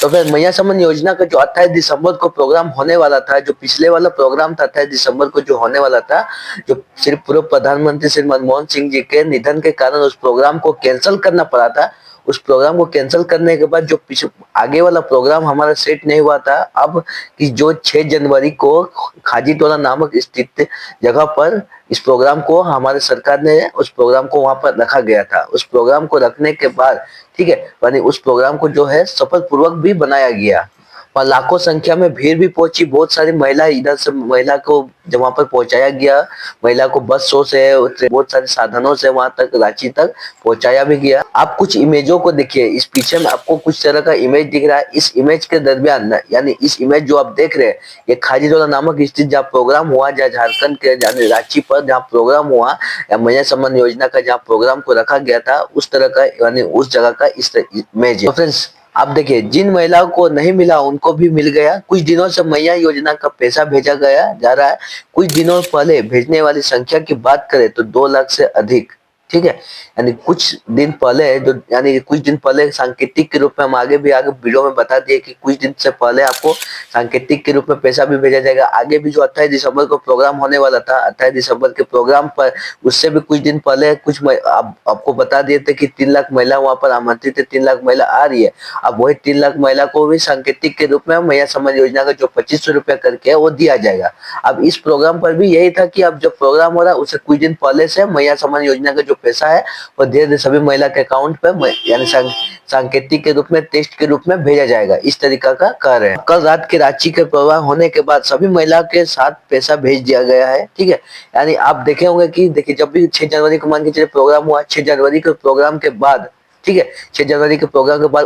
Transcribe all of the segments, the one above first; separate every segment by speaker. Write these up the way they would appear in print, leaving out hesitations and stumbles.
Speaker 1: तो फिर मैया समन योजना का जो 28 दिसंबर को प्रोग्राम होने वाला था, जो पिछले वाला प्रोग्राम था 28 दिसंबर को जो होने वाला था, जो सिर्फ पूर्व प्रधानमंत्री श्री मनमोहन सिंह जी के निधन के कारण उस प्रोग्राम को कैंसिल करना पड़ा था। उस प्रोग्राम को कैंसिल करने के बाद जो पीछे आगे वाला प्रोग्राम हमारा सेट नहीं हुआ था, अब कि जो 6 जनवरी को खाजीटोला नामक स्थित जगह पर इस प्रोग्राम को हमारे सरकार ने उस प्रोग्राम को वहां पर रखा गया था। उस प्रोग्राम को रखने के बाद, ठीक है, यानी उस प्रोग्राम को जो है सफल पूर्वक भी बनाया गया और लाखों संख्या में भीड़ भी पहुंची। बहुत सारी महिला इधर से महिला को जब वहां पर पहुंचाया गया, महिला को बसों से बहुत सारे साधनों से वहां तक रांची तक पहुंचाया भी गया। आप कुछ इमेजों को देखिए, इस पीछे में आपको कुछ तरह का इमेज दिख रहा है। इस इमेज के दरमियान यानी इस इमेज जो आप देख रहे हैं, ये खाजीटोला नामक स्थित जहाँ प्रोग्राम हुआ, जहाँ झारखंड के यानी रांची पर जहाँ प्रोग्राम हुआ, या मैया सम्मान योजना का जहाँ प्रोग्राम को रखा गया था, उस तरह का यानी उस जगह का इस इमेज है। तो फ्रेंड्स आप देखिए, जिन महिलाओं को नहीं मिला उनको भी मिल गया। कुछ दिनों से मैया योजना का पैसा भेजा गया जा रहा है। कुछ दिनों पहले भेजने वाली संख्या की बात करें तो 2 लाख से अधिक, ठीक है। यानी कुछ दिन पहले जो यानी कुछ दिन पहले सांकेतिक के रूप में हम आगे वीडियो में बता दिए कि कुछ दिन से पहले आपको सांकेतिक के रूप में पैसा भी भेजा जाएगा। आगे भी जो 28 दिसंबर को प्रोग्राम होने वाला था, 28 दिसंबर के प्रोग्राम पर उससे भी कुछ दिन पहले आपको बता दिए थे कि 3 लाख महिला वहां पर आमंत्रित है, 3 लाख महिला आ रही है। अब वही 3 लाख महिला को भी सांकेतिक के रूप में मैया सम्मान योजना का जो 2500 रुपया करके है वो दिया जाएगा। अब इस प्रोग्राम पर भी यही था कि अब जब प्रोग्राम हो रहा है उससे कुछ दिन पहले से मैया सम्मान योजना का जो पैसा है वो धीरे धीरे सभी महिला के अकाउंट पे यानी सांकेतिक के रूप में, टेस्ट के रूप में भेजा जाएगा। इस तरीका का कार्य है। कल रात के रांची के प्रोग्राम होने के बाद सभी महिला के साथ पैसा भेज दिया गया है, ठीक है। यानी आप देखे होंगे कि देखिए, जब भी 6 जनवरी को मान के चलिए प्रोग्राम हुआ, 6 जनवरी के प्रोग्राम के बाद, ठीक है, 6 जनवरी के प्रोग्राम के बाद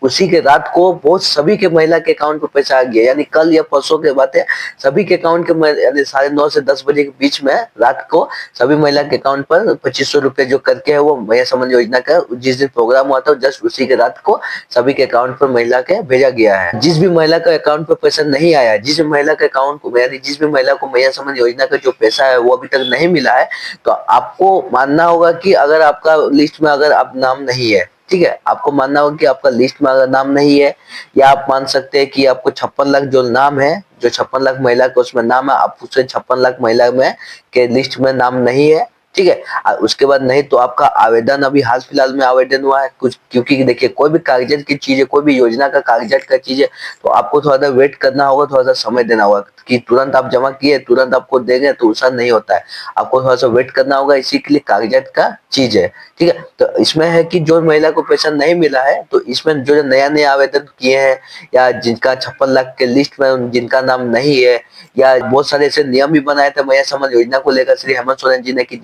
Speaker 1: उसी के रात को बहुत सभी के महिला के अकाउंट में पैसा आ गया। यानी कल या परसों के बात है, सभी के अकाउंट के यानी 9:30 से 10 बजे के बीच में रात को सभी महिला के अकाउंट पर 2500 रुपए जो करके है वो मैया सम्मान योजना का जिस दिन प्रोग्राम हुआ था जस्ट उसी के रात को सभी के अकाउंट पर महिला के भेजा गया है। जिस भी महिला का अकाउंट पर पैसा नहीं आया, जिस भी महिला के अकाउंट को यानी जिस भी महिला को मैया सम्मान योजना का जो पैसा है वो अभी तक नहीं मिला है, तो आपको मानना होगा कि अगर आपका लिस्ट में अगर आप नाम नहीं है, ठीक है, आपको मानना होगा कि आपका लिस्ट में अगर नाम नहीं है, या आप मान सकते हैं कि आपको 56 लाख जो नाम है, जो 56 लाख महिला का उसमें नाम है, आप उससे 56 लाख महिला में के लिस्ट में नाम नहीं है, ठीक है। उसके बाद नहीं तो आपका आवेदन अभी हाल फिलहाल में आवेदन हुआ है कुछ, क्योंकि देखिए कोई भी कागजात की चीज है, कोई भी योजना का कागजात का चीज है, तो आपको थोड़ा सा वेट करना होगा, थोड़ा सा समय देना होगा कि तुरंत आप जमा किए तुरंत आपको देंगे तो ऐसा नहीं होता है। आपको थोड़ा सा वेट करना होगा, इसी के लिए कागजात का चीज है, ठीक है। तो इसमें है कि जो महिला को पैसा नहीं मिला है, तो इसमें जो नया नया आवेदन किए हैं या जिनका 56 लाख के लिस्ट में जिनका नाम नहीं है, या बहुत सारे ऐसे नियम भी बनाए थे मैया सम्मान योजना को लेकर श्री हेमंत सोरेन जी ने कि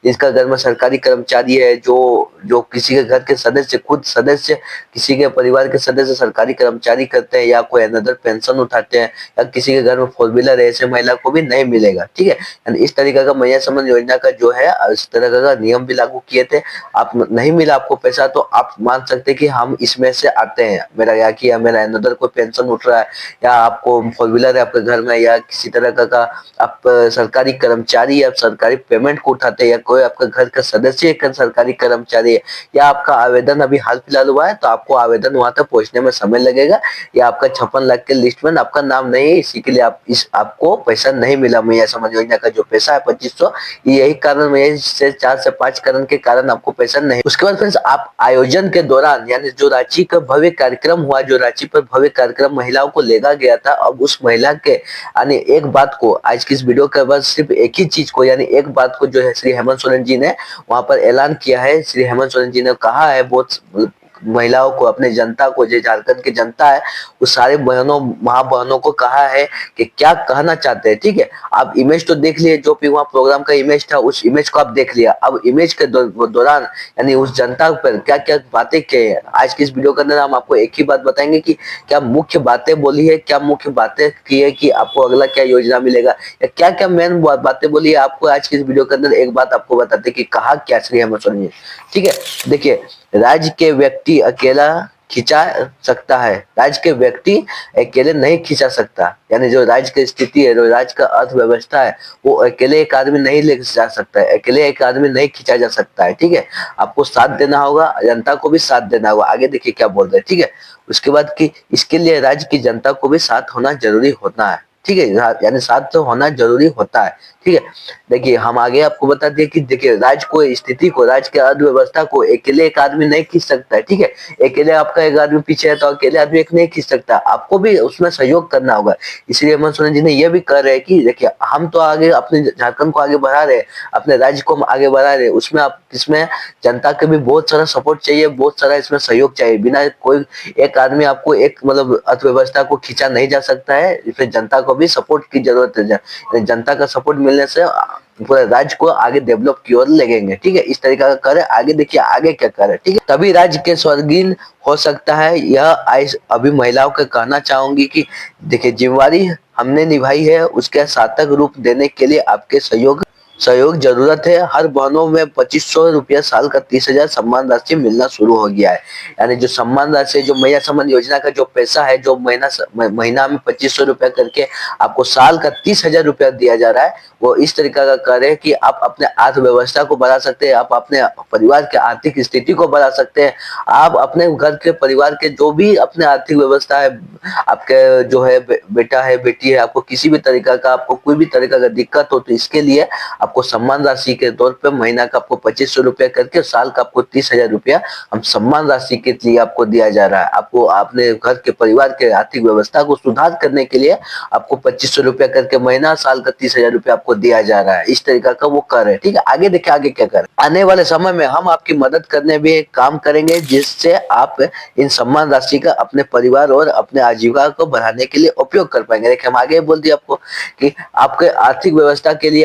Speaker 1: जिसका घर में सरकारी कर्मचारी है, जो किसी के घर के सदस्य, खुद सदस्य किसी के परिवार के सदस्य सरकारी कर्मचारी करते हैं, या कोई अनदर पेंशन उठाते हैं, या किसी के घर में 4 व्हीलर है, ऐसे महिला को भी नहीं मिलेगा, ठीक है। यानी इस तरीके का मैया सम्मान योजना का जो है इस तरह का नियम भी लागू किए थे। आप नहीं मिला आपको पैसा तो आप मान सकते कि हम इसमें से आते हैं, मेरा या किया मेरा अनदर कोई पेंशन उठ रहा है, या आपको 4 व्हीलर है आपके घर में, या किसी तरह का आप सरकारी कर्मचारी या सरकारी पेमेंट को उठाते हैं, या कोई आपका घर का सदस्य एक सरकारी कर्मचारी है, या आपका आवेदन अभी हाल फिलहाल हुआ है तो आपको आवेदन वहां तक पहुंचने में समय लगेगा, या आपका 56 लाख के लिस्ट में आपका नाम नहीं है, इसी के लिए आपको पैसा नहीं मिला मैया सम्मान योजना का जो पैसा है 2500। यही कारण में से 4 से 5 कारण के कारण आपको पैसा नहीं। उसके बाद फ्रेंड्स, आप आयोजन के दौरान यानी जो रांची का भव्य कार्यक्रम हुआ, जो रांची पर भव्य कार्यक्रम महिलाओं को लेगा गया था, अब उस महिला के यानी एक बात को आज की इस वीडियो के बाद सिर्फ एक ही चीज को यानी एक बात को जो है श्री हेमंत सोरेन जी ने वहां पर ऐलान किया है। श्री हेमंत सोरेन जी ने कहा है बहुत महिलाओं को, अपने जनता को, जो झारखंड की जनता है उस सारे बहनों माँ बहनों को कहा है कि क्या कहना चाहते हैं, ठीक है। आप इमेज तो देख लिए, जो भी वहाँ प्रोग्राम का इमेज था उस इमेज को आप देख लिया। अब इमेज के दौरान यानी उस जनता पर क्या क्या बातें की है, आज की इस वीडियो के अंदर हम आपको एक ही बात बताएंगे कि क्या मुख्य बातें बोली है, क्या मुख्य बातें की है कि आपको अगला क्या योजना मिलेगा, या क्या क्या मेन बातें बोली है। आपको आज की इस वीडियो के अंदर एक बात आपको बताते कि कहा क्या श्री हेमंत सोरेन जी, ठीक है। देखिए, राज्य के व्यक्ति अकेला खिंचा सकता है, राज्य के व्यक्ति अकेले नहीं खिंचा सकता। यानी जो राज्य की स्थिति है, जो राज्य का अर्थव्यवस्था है, वो अकेले एक आदमी नहीं ले जा सकता है, अकेले एक आदमी नहीं खिंचा जा सकता है, ठीक है। आपको साथ देना होगा, जनता को भी साथ देना होगा। आगे देखिए क्या बोल रहे हैं, ठीक है। उसके बाद कि इसके लिए राज्य की जनता को भी साथ होना जरूरी होता है, ठीक है, यानी साथ तो होना जरूरी होता है, ठीक है। देखिए हम आगे आपको बता दिए कि देखिए राज्य को स्थिति को, राज्य की अर्थव्यवस्था को अकेले एक आदमी नहीं खींच सकता है, ठीक है। अकेले आपका एक आदमी पीछे है तो अकेले आदमी एक नहीं खींच सकता, आपको भी उसमें सहयोग करना होगा। इसलिए हेमंत सोरेन जी ने यह भी कह रहे हैं कि देखिए हम तो आगे अपने झारखंड को आगे बढ़ा रहे हैं, अपने राज्य को हम आगे बढ़ा रहे हैं, उसमें आप इसमें जनता के भी बहुत सारा सपोर्ट चाहिए, बहुत सारा इसमें सहयोग चाहिए। बिना कोई एक आदमी आपको एक मतलब अर्थव्यवस्था को खींचा नहीं जा सकता है, इसमें जनता को भी सपोर्ट की जरूरत है। जनता का सपोर्ट मिलने से पूरे राज्य को आगे डेवलप की ओर लगेंगे, ठीक है। इस तरीका का करे, आगे देखिए आगे क्या करे, ठीक है। तभी राज्य के स्वर्गीय हो सकता है। यह अभी महिलाओं को कहना चाहूंगी कि देखिए जिम्मेवारी हमने निभाई है, उसके सार्थक रूप देने के लिए आपके सहयोग सहयोग जरूरत है। हर बहनों में 2500 रुपया साल का 30,000 सम्मान राशि मिलना शुरू हो गया है। यानी जो सम्मान राशि, जो मैया सम्मान योजना का जो पैसा है, जो महीना में 2500 रुपया करके आपको साल का 30,000 रुपया दिया जा रहा है, वो इस तरीका का कार्य है कि आप अपने अर्थव्यवस्था को बढ़ा सकते हैं, आप अपने परिवार के आर्थिक स्थिति को बढ़ा सकते हैं, आप अपने घर के परिवार के जो भी अपने आर्थिक व्यवस्था है, आपके जो है बेटा है बेटी है, आपको किसी भी तरीका का, आपको कोई भी तरीका का दिक्कत हो तो इसके लिए आपको सम्मान राशि के तौर पे महीना का आपको 2500 रुपया करके साल का आपको 30,000 रुपया हम सम्मान राशि के लिए आपको दिया जा रहा है। आपको अपने घर के परिवार के आर्थिक व्यवस्था को सुधार करने के लिए आपको 2500 रुपया करके महीना, साल का 30,000 रुपया आपको दिया जा रहा है। इस तरीका का वो कर है, ठीक है। आगे देखिए आगे क्या कर, आने वाले समय में हम आपकी मदद करने भी काम करेंगे, जिससे आप इन सम्मान राशि का अपने परिवार और अपने आजीविका को बढ़ाने के लिए उपयोग कर पाएंगे। देखिए हम आगे बोल दिए आपको कि आपके आर्थिक व्यवस्था के लिए,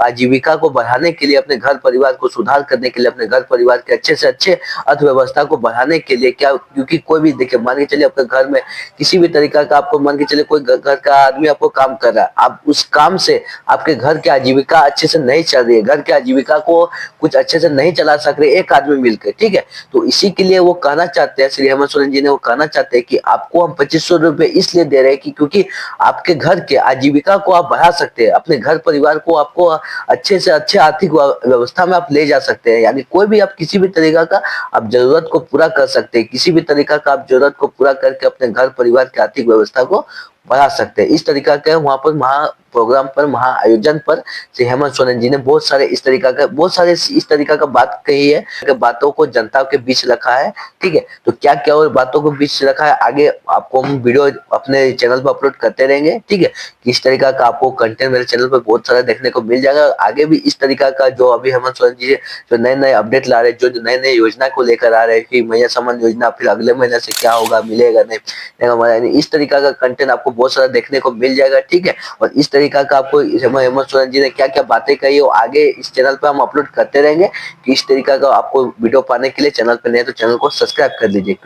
Speaker 1: आजीविका को बढ़ाने के लिए, अपने घर परिवार को सुधार करने के लिए, अपने घर परिवार के अच्छे से अच्छे अर्थव्यवस्था को बढ़ाने के लिए क्या, क्योंकि कोई भी देखिए मान के चलिए आपके घर में किसी भी तरीका का आपको मान के चलिए कोई घर का आदमी आपको काम कर रहा है, आप उस काम से आपके घर की आजीविका अच्छे से नहीं चल रही है, घर की आजीविका को कुछ अच्छे से नहीं चला सक रहे एक आदमी मिलकर, ठीक है। तो इसी के लिए वो कहना चाहते हैं, श्री हेमंत सोरेन जी ने वो कहना चाहते हैं कि आपको हम 2500 रुपए इसलिए दे रहे हैं कि क्योंकि आपके घर के आजीविका को आप बढ़ा सकते हैं, अपने घर परिवार को आपको अच्छे से अच्छे आर्थिक व्यवस्था में आप ले जा सकते हैं। यानी कोई भी आप किसी भी तरीका का आप जरूरत को पूरा कर सकते हैं, किसी भी तरीका का आप जरूरत को पूरा करके अपने घर परिवार की आर्थिक व्यवस्था को बढ़ा सकते हैं। इस तरीका के वहां पर प्रोग्राम पर, महा आयोजन पर श्री हेमंत सोरेन जी ने बहुत सारे इस तरीका का बात कही है, कि बातों को जनता के बीच रखा है, ठीक है। तो क्या क्या और बातों को बीच रखा है, आगे आपको हम वीडियो अपने चैनल पर अपलोड करते रहेंगे, ठीक है। किस तरीका का आपको कंटेंट मेरे चैनल पर बहुत सारा देखने को मिल जाएगा। आगे भी इस तरीका का जो अभी हेमंत सोरेन जी जो नए नए अपडेट ला रहे हैं, जो नए नए योजना को लेकर आ रहे हैं कि मैया सम्मान योजना फिर अगले महीने से क्या होगा, मिलेगा नहीं, इस तरीका का कंटेंट आपको बहुत सारा देखने को मिल जाएगा, ठीक है। और इस तरीका का आपको हेमंत सोरेन जी ने क्या क्या बातें कही वो आगे इस चैनल पर हम अपलोड करते रहेंगे। कि इस तरीका का आपको वीडियो पाने के लिए चैनल पर नए तो चैनल को सब्सक्राइब कर लीजिए।